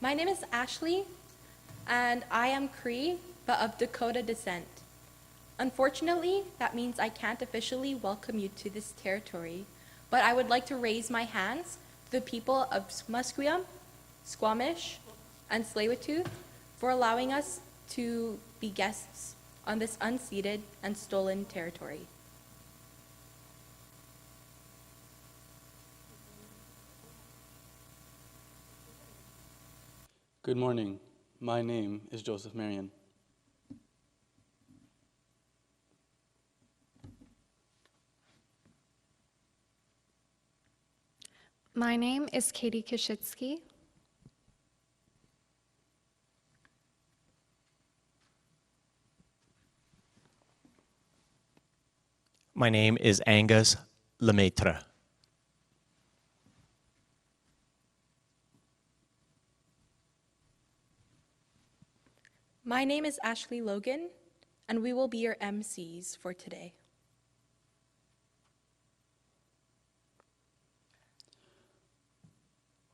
My name is Ashley, and I am Cree, but of Dakota descent. Unfortunately, that means I can't officially welcome you to this territory, but I would like to raise my hands to the people of Musqueam, Squamish, and Tsleil-Waututh for allowing us to be guests on this unceded and stolen territory. Good morning. My name is Joseph Marion. My name is Katie Kashitsky. My name is Angus Lemaitre. My name is Ashley Logan, and we will be your MCs for today.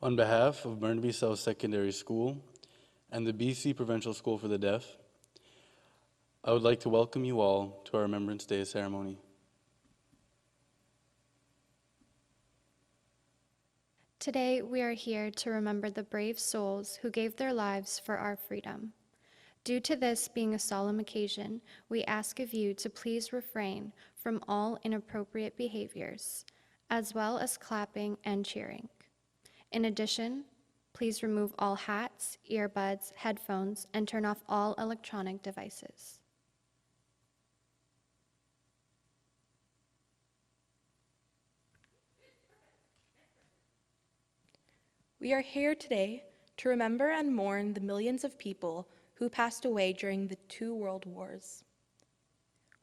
On behalf of Burnaby South Secondary School and the BC Provincial School for the Deaf, I would like to welcome you all to our Remembrance Day ceremony. Today, we are here to remember the brave souls who gave their lives for our freedom. Due to this being a solemn occasion, we ask of you to please refrain from all inappropriate behaviors, as well as clapping and cheering. In addition, please remove all hats, earbuds, headphones, and turn off all electronic devices. We are here today to remember and mourn the millions of people who passed away during the two world wars.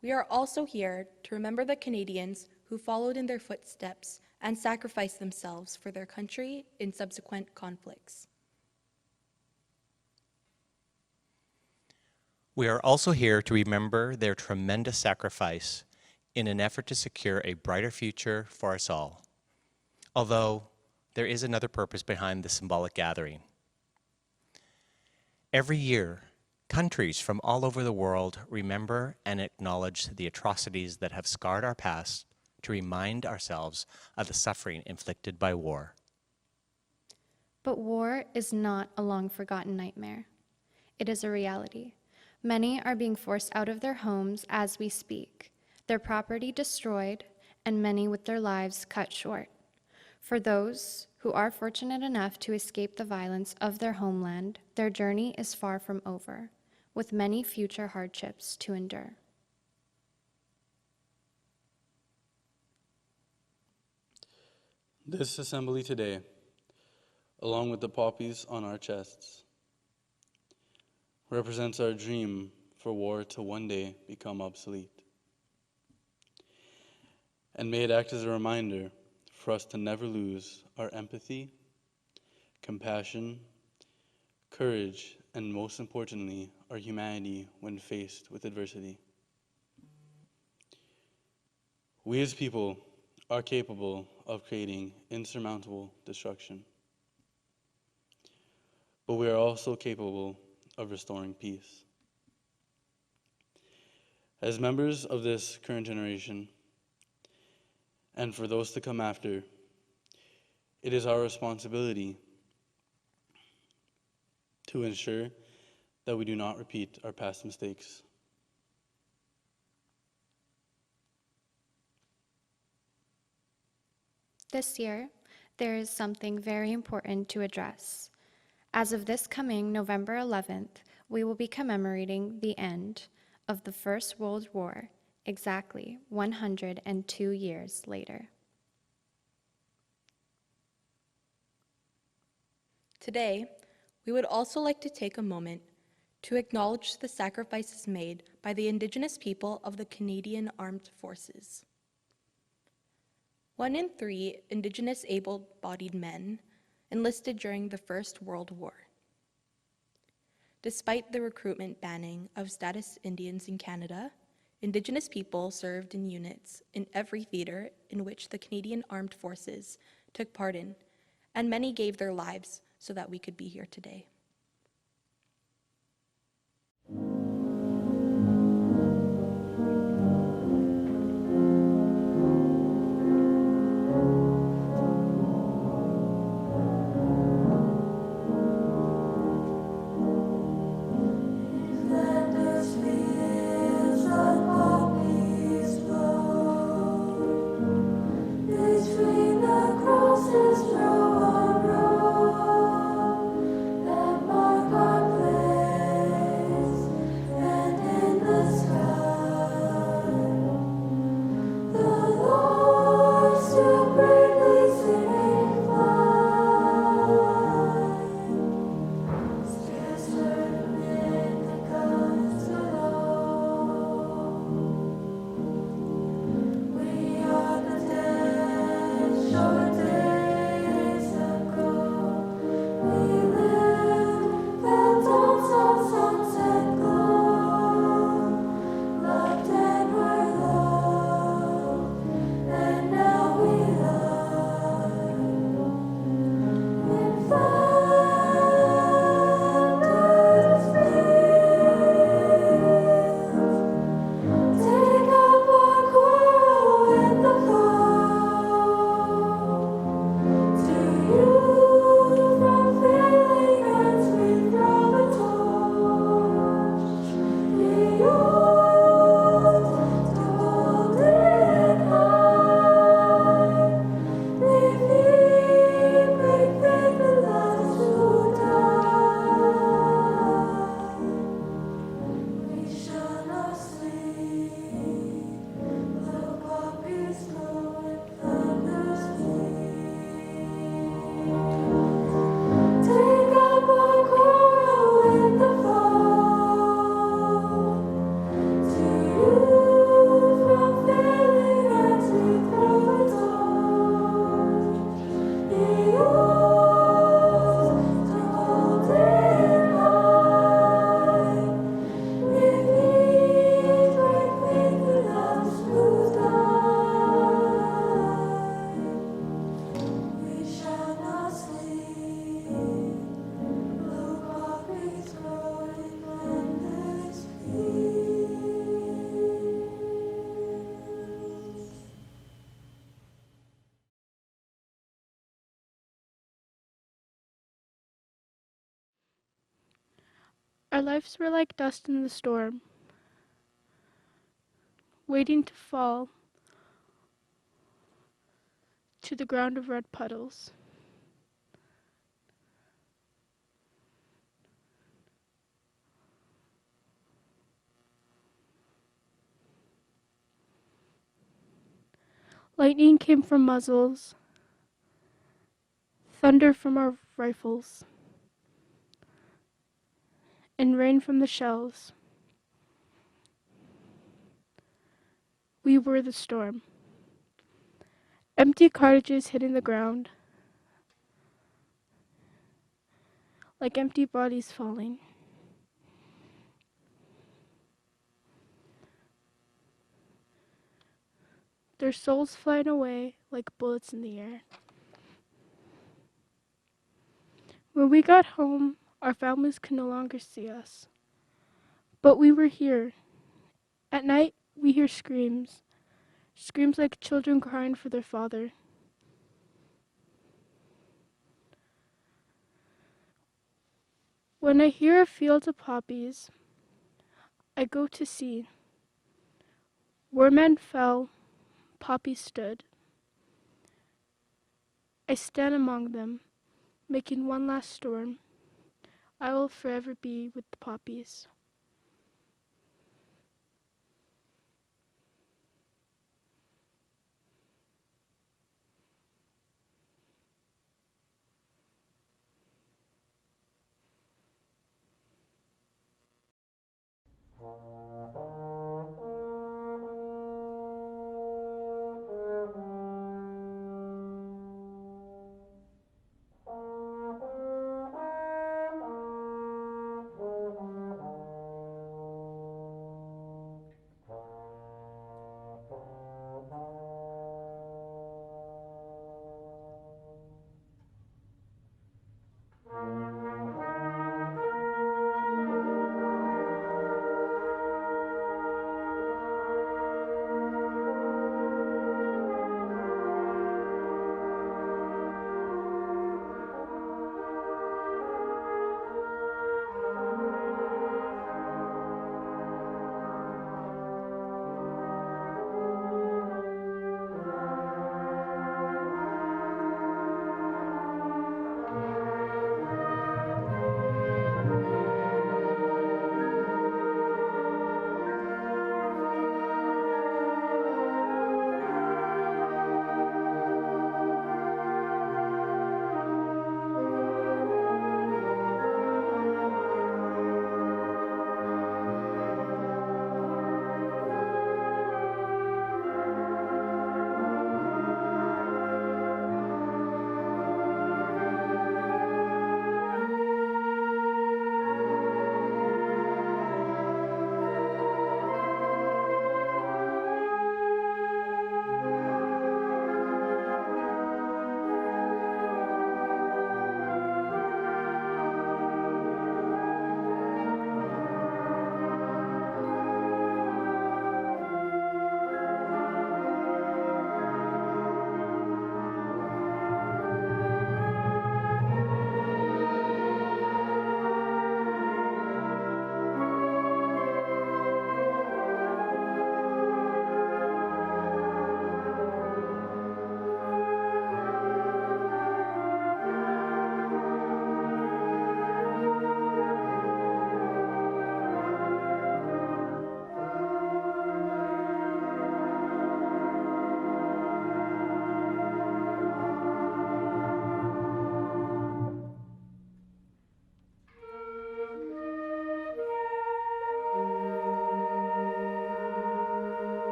We are also here to remember the Canadians who followed in their footsteps and sacrificed themselves for their country in subsequent conflicts. We are also here to remember their tremendous sacrifice in an effort to secure a brighter future for us all. Although there is another purpose behind this symbolic gathering. Every year, countries from all over the world remember and acknowledge the atrocities that have scarred our past to remind ourselves of the suffering inflicted by war. But war is not a long-forgotten nightmare. It is a reality. Many are being forced out of their homes as we speak, their property destroyed, and many with their lives cut short. For those who are fortunate enough to escape the violence of their homeland, their journey is far from over, with many future hardships to endure. This assembly today, along with the poppies on our chests, represents our dream for war to one day become obsolete. And may it act as a reminder for us to never lose our empathy, compassion, courage, and most importantly, our humanity when faced with adversity. We as people are capable of creating insurmountable destruction, but we are also capable of restoring peace. As members of this current generation, and for those to come after, it is our responsibility to ensure that we do not repeat our past mistakes. This year, there is something very important to address. As of this coming November 11th, we will be commemorating the end of the First World War, exactly 102 years later. Today, we would also like to take a moment to acknowledge the sacrifices made by the Indigenous people of the Canadian Armed Forces. 1 in 3 Indigenous able-bodied men enlisted during the First World War. Despite the recruitment banning of status Indians in Canada, Indigenous people served in units in every theater in which the Canadian Armed Forces took part in, and many gave their lives so that we could be here today. Between the crosses, row on row, that mark our place, and in the sky, the Lord still bravely singing fly. Scarce heard amid the guns below. We are the dead, short days ago. We lived, felt dawn's of sunset glow. Loved and were loved, and now we lie in Flanders fields. Take up our quarrel with the foe. To you from failing hands we throw the torch. Be yours to hold it high. Leave me, break faith with those who die. We shall not sleep. The poppies blow in Flanders fields. Take up our quarrel with the foe. To you from failing hands we throw the torch. Be yours to hold it high. Leave me, break faith with us who die. We shall not sleep. Blue poppies grow in Flanders fields. Our lives were like dust in the storm, waiting to fall to the ground of red puddles. Lightning came from muzzles, thunder from our rifles, and rain from the shells. We were the storm. Empty cottages hitting the ground, like empty bodies falling. Their souls flying away like bullets in the air. When we got home, our families could no longer see us. But we were here. At night, we hear screams. Screams like children crying for their father. When I hear of fields of poppies, I go to see. Where men fell, poppies stood. I stand among them, making one last storm. I will forever be with the poppies.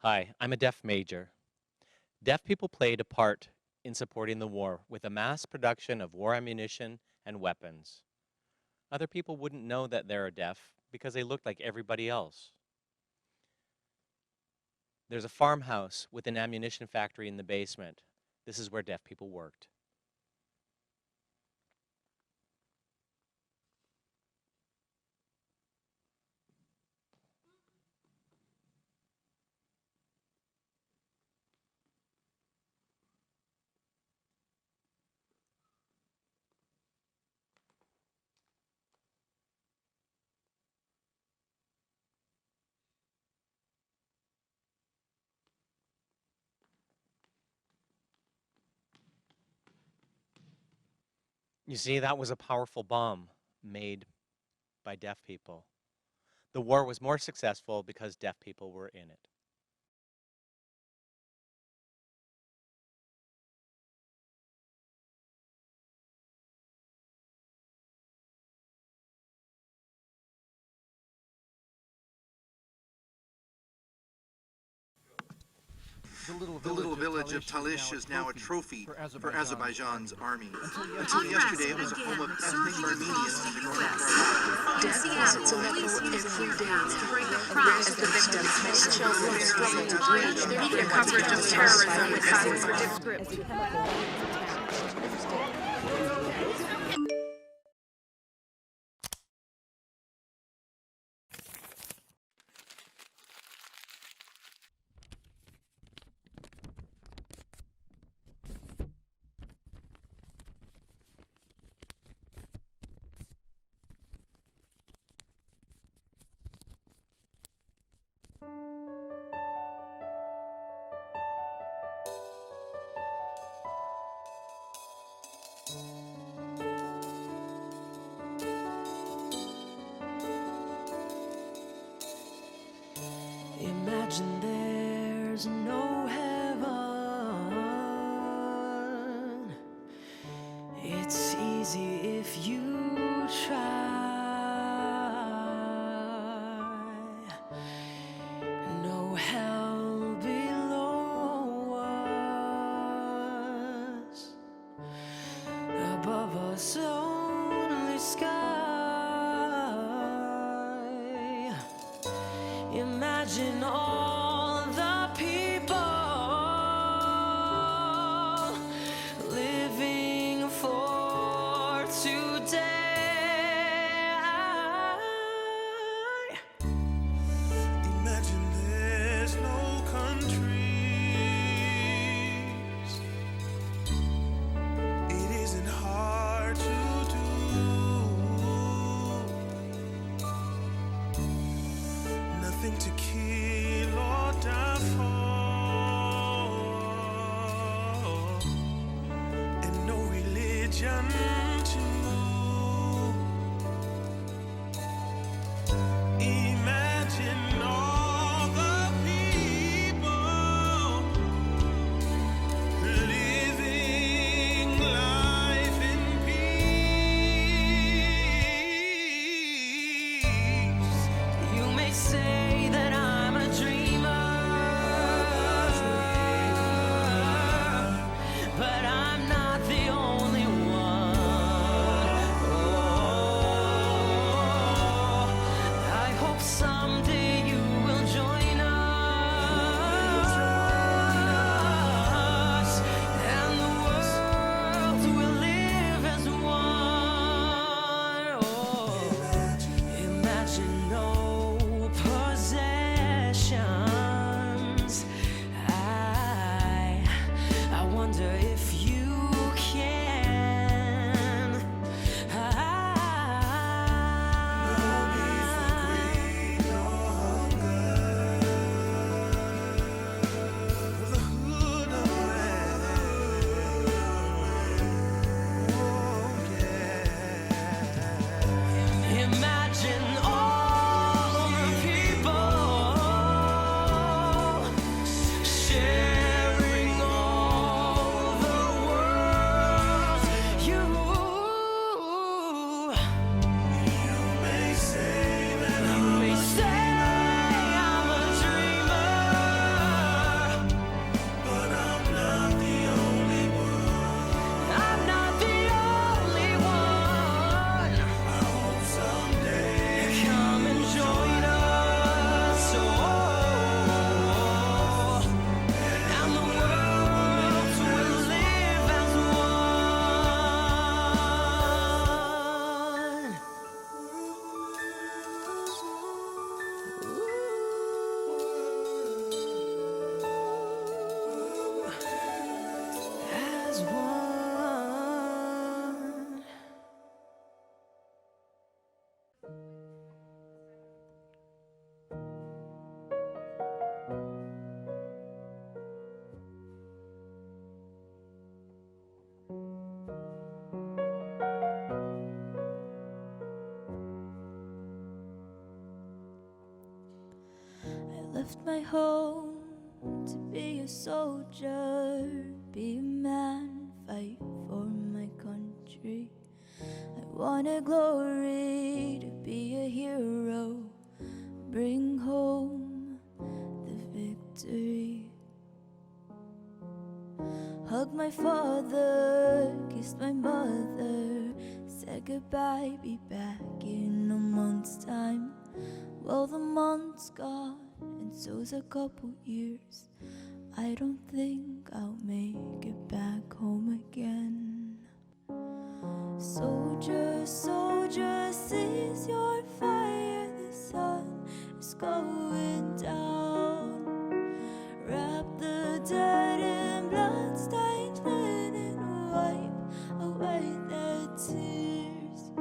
Hi, I'm a deaf major. Deaf people played a part in supporting the war with a mass production of war ammunition and weapons. Other people wouldn't know that they're deaf because they look like everybody else. There's a farmhouse with an ammunition factory in the basement. This is where deaf people worked. You see, that was a powerful bomb made by deaf people. The war was more successful because deaf people were in it. The little village of Talish is now a trophy for Azerbaijan's army. Until yesterday, it was a home of ethnic Armenians in Nagorno-Karabakh. Death visits a level every day as the victims, many children, struggle to reach their media coverage of terrorism with silence for script. Imagine there's no heaven. It's easy if you try. No hell below us. Above us only sky. Imagine all the people living for today. Imagine there's no countries. It isn't hard to do. Nothing to kill or die for, and no religion too. Imagine all the people living life in peace. You may say that I'm a dreamer, but I'm not the only one. Oh, I hope someday you will join us, and the world will live as one. Oh, imagine no possessions. I wonder if you can. No need for greed, no hunger. The hood of man. Oh, yeah. Imagine all the people sharing all the world. You May say that may say I'm a dreamer, but I'm not the only one. I'm not the only one. I hope someday Come and join us, oh, and the world will live as one. I left my home to be a soldier, be a man, fight for my country. I wanted glory, to be a hero, bring home the victory. Hugged my father, kissed my mother, said goodbye, be back in a month Well, the month's gone, and so's a couple years. I don't think I'll make it back home again. Soldier, soldier, seize your fire. The sun is going down. Wrap the dead in blood-stained linen. Wipe away their tears.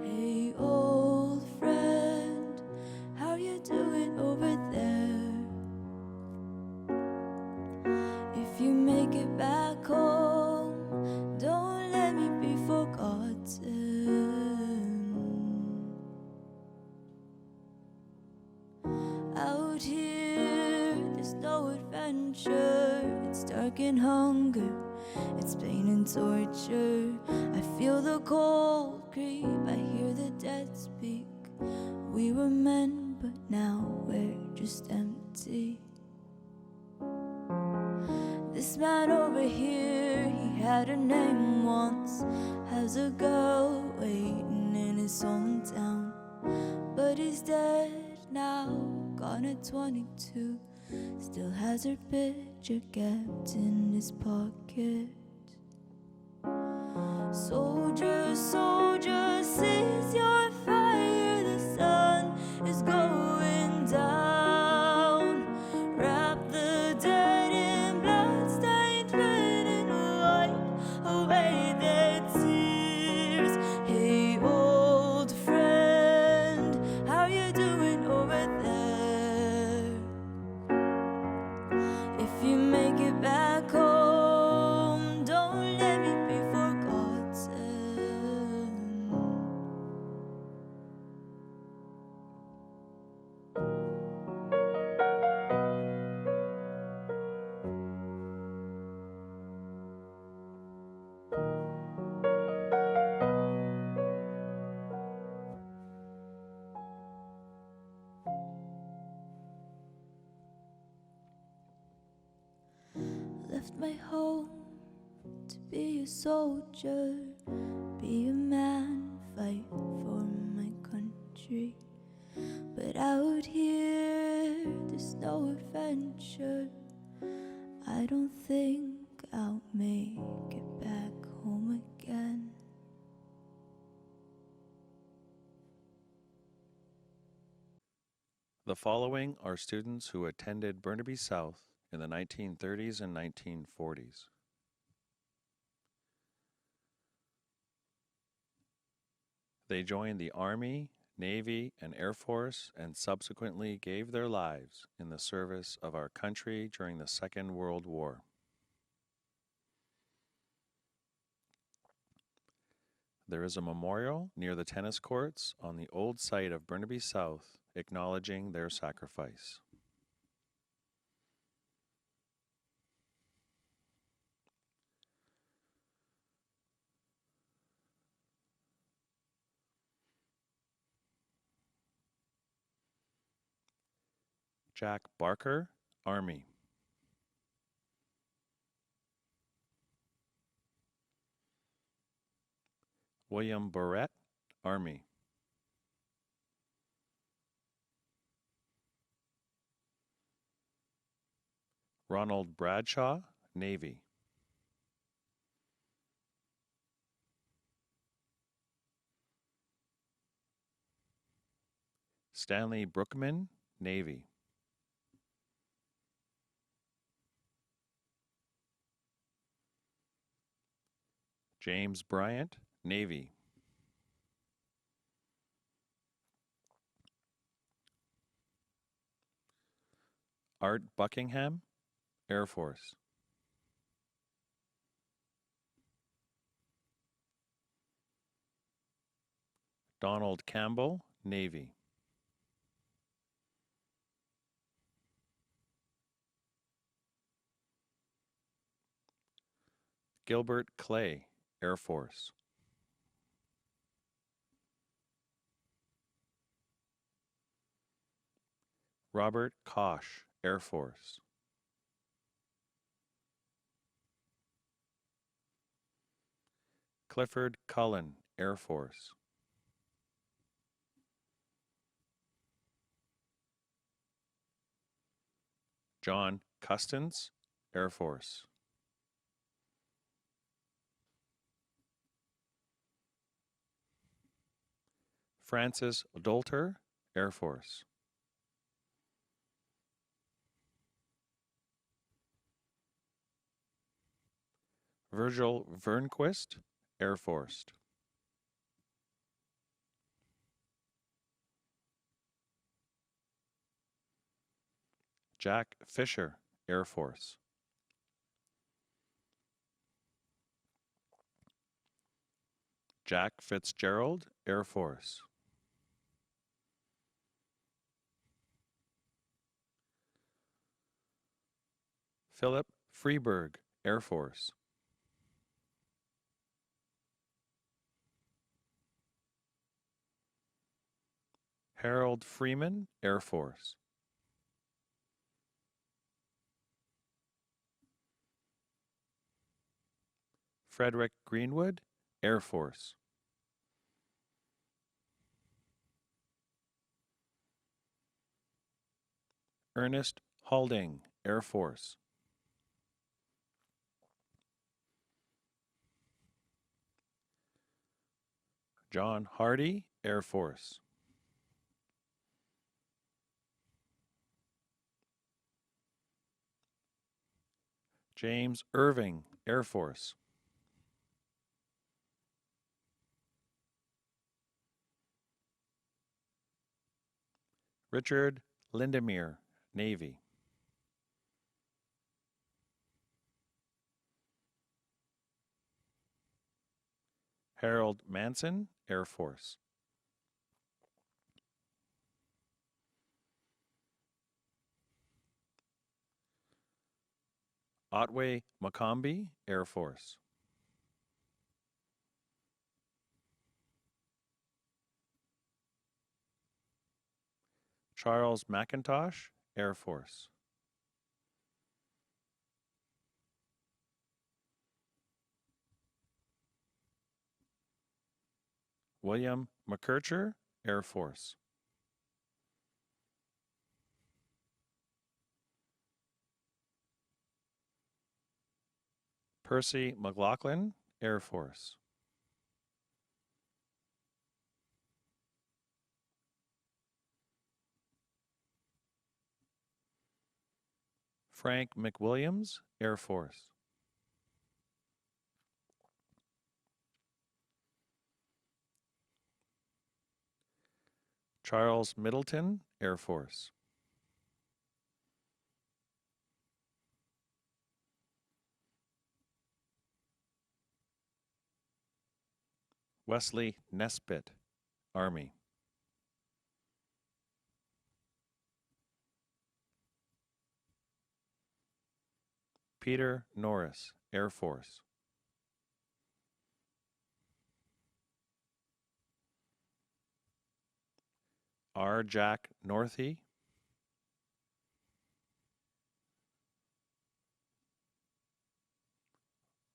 Hey, old friend, how you doing over there? If you make it back home, don't let me be forgotten. Out here, there's no adventure. It's dark and hunger, it's pain and torture. I feel the cold creep, I hear the dead speak. We were men, but now we're just empty. This man over here, he had a name once. Has a girl waiting in his hometown. But he's dead now, gone at 22. Still has her picture kept in his pocket. Soldier, soldier, seize your fire. The sun is going down. Wrap the dead in blood-stained linen. Wipe away their tears. Hey, old friend, how you doing over there? If you make it back home, don't let me be forgotten. Left my home to be a soldier, be a man, fight for my country. But out here, there's no adventure. I don't think I'll make it back home again. The following are students who attended Burnaby South in the 1930s and 1940s. They joined the Army, Navy, and Air Force and subsequently gave their lives in the service of our country during the Second World War. There is a memorial near the tennis courts on the old site of Burnaby South acknowledging their sacrifice. Jack Barker, Army. William Barrett, Army. Ronald Bradshaw, Navy. Stanley Brookman, Navy. James Bryant, Navy. Art Buckingham, Air Force. Donald Campbell, Navy. Gilbert Clay, Air Force. Robert Koch, Air Force. Clifford Cullen, Air Force. John Custance, Air Force. Francis Dolter, Air Force. Virgil Vernquist, Air Force. Jack Fisher, Air Force. Jack Fitzgerald, Air Force. Philip Freeberg, Air Force. Harold Freeman, Air Force. Frederick Greenwood, Air Force. Ernest Halding, Air Force. John Hardy, Air Force. James Irving, Air Force. Richard Lindemere, Navy. Harold Manson, Air Force. Otway Macombi, Air Force. Charles McIntosh, Air Force. William McKercher, Air Force. Percy McLaughlin, Air Force. Frank McWilliams, Air Force. Charles Middleton, Air Force. Wesley Nesbitt, Army. Peter Norris, Air Force. R. Jack Northey.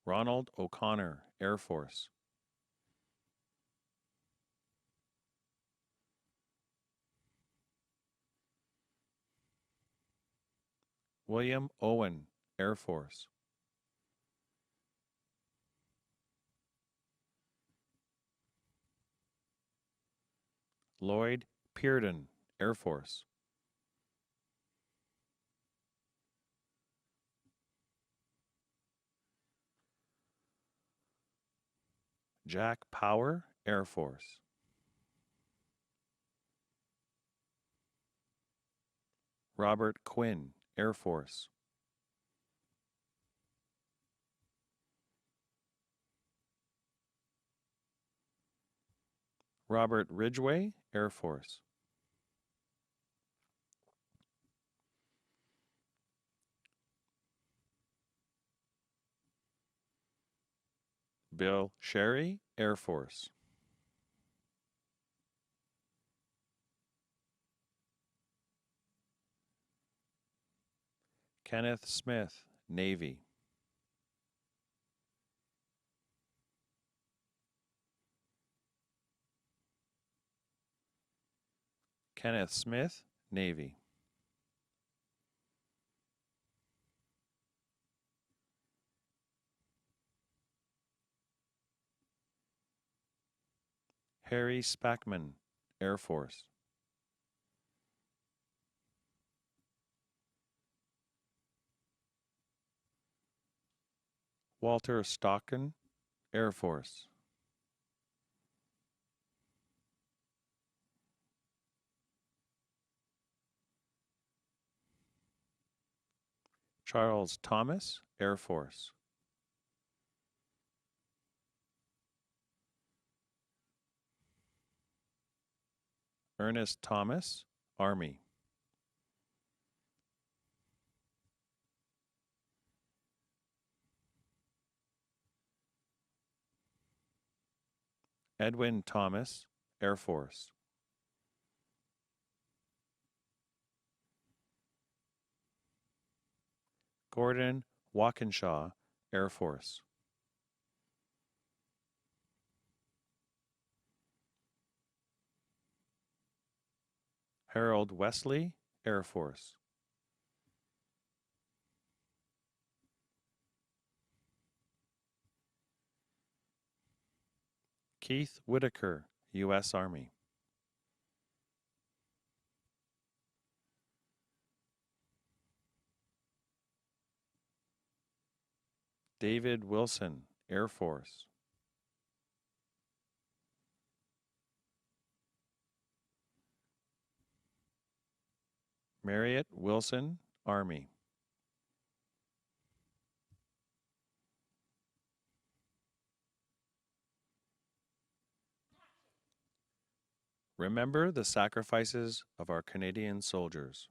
Ronald O'Connor, Air Force. William Owen, Air Force. Lloyd Pearden, Air Force. Jack Power, Air Force. Robert Quinn, Air Force. Robert Ridgway, Air Force. Bill Sherry, Air Force. Kenneth Smith, Navy. Kenneth Smith, Navy. Harry Spackman, Air Force. Walter Stocken, Air Force. Charles Thomas, Air Force. Ernest Thomas, Army. Edwin Thomas, Air Force. Gordon Walkinshaw, Air Force. Harold Wesley, Air Force. Keith Whitaker, U.S. Army. David Wilson, Air Force. Marriott Wilson, Army. Remember the sacrifices of our Canadian soldiers.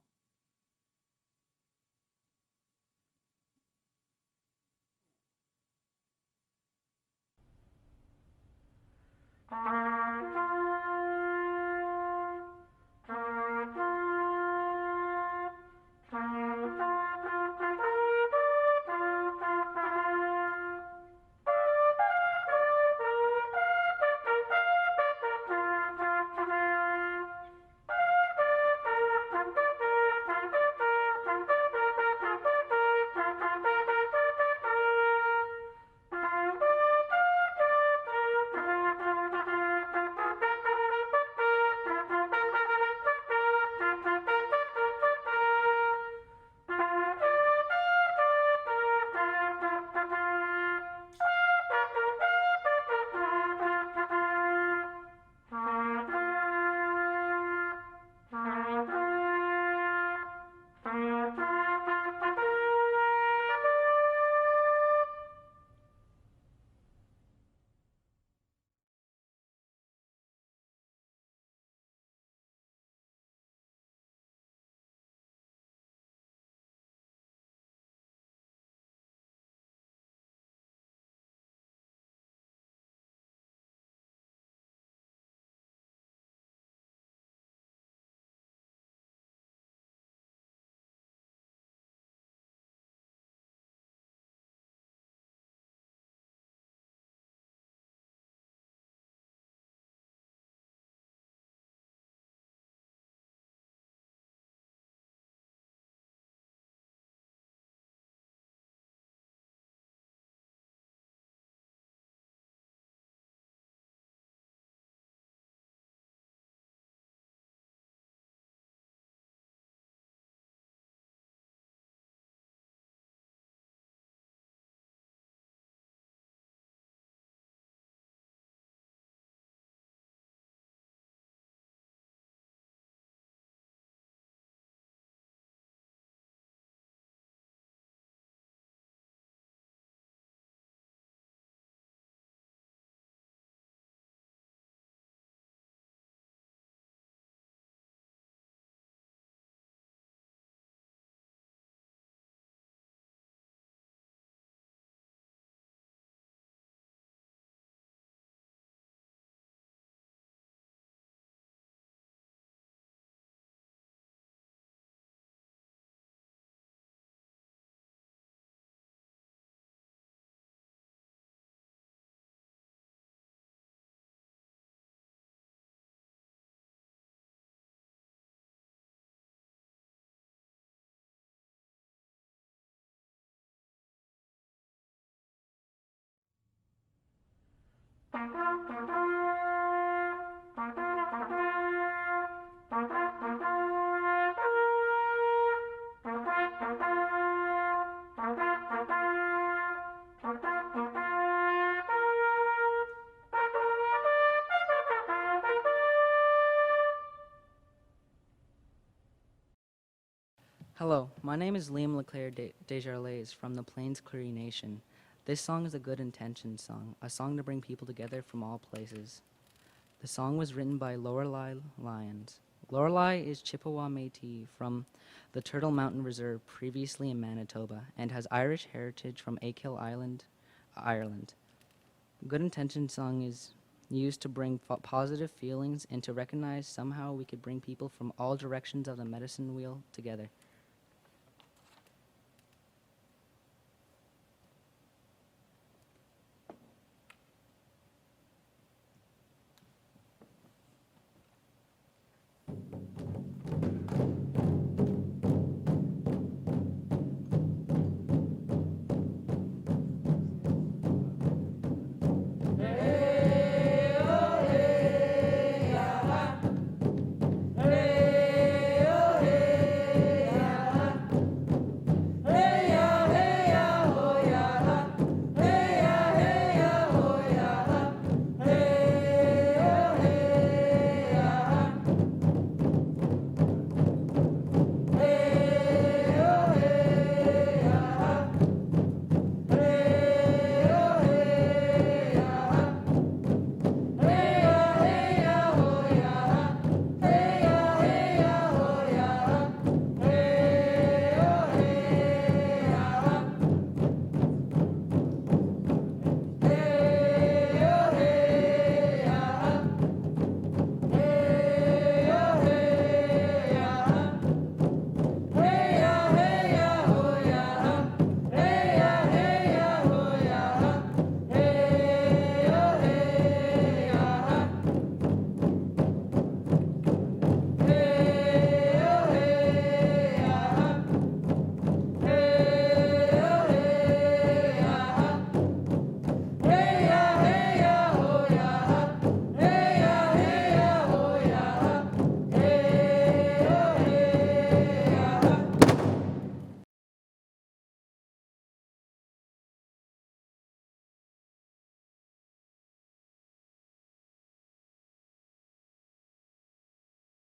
Hello, my name is Liam LeClaire Desjardins from the Plains Cree Nation. This song is a good intention song, a song to bring people together from all places. The song was written by Lorelei Lyons. Lorelei is Chippewa Métis from the Turtle Mountain Reserve, previously in Manitoba, and has Irish heritage from Achill Island, Ireland. Good intention song is used to bring positive feelings and to recognize somehow we could bring people from all directions of the medicine wheel together.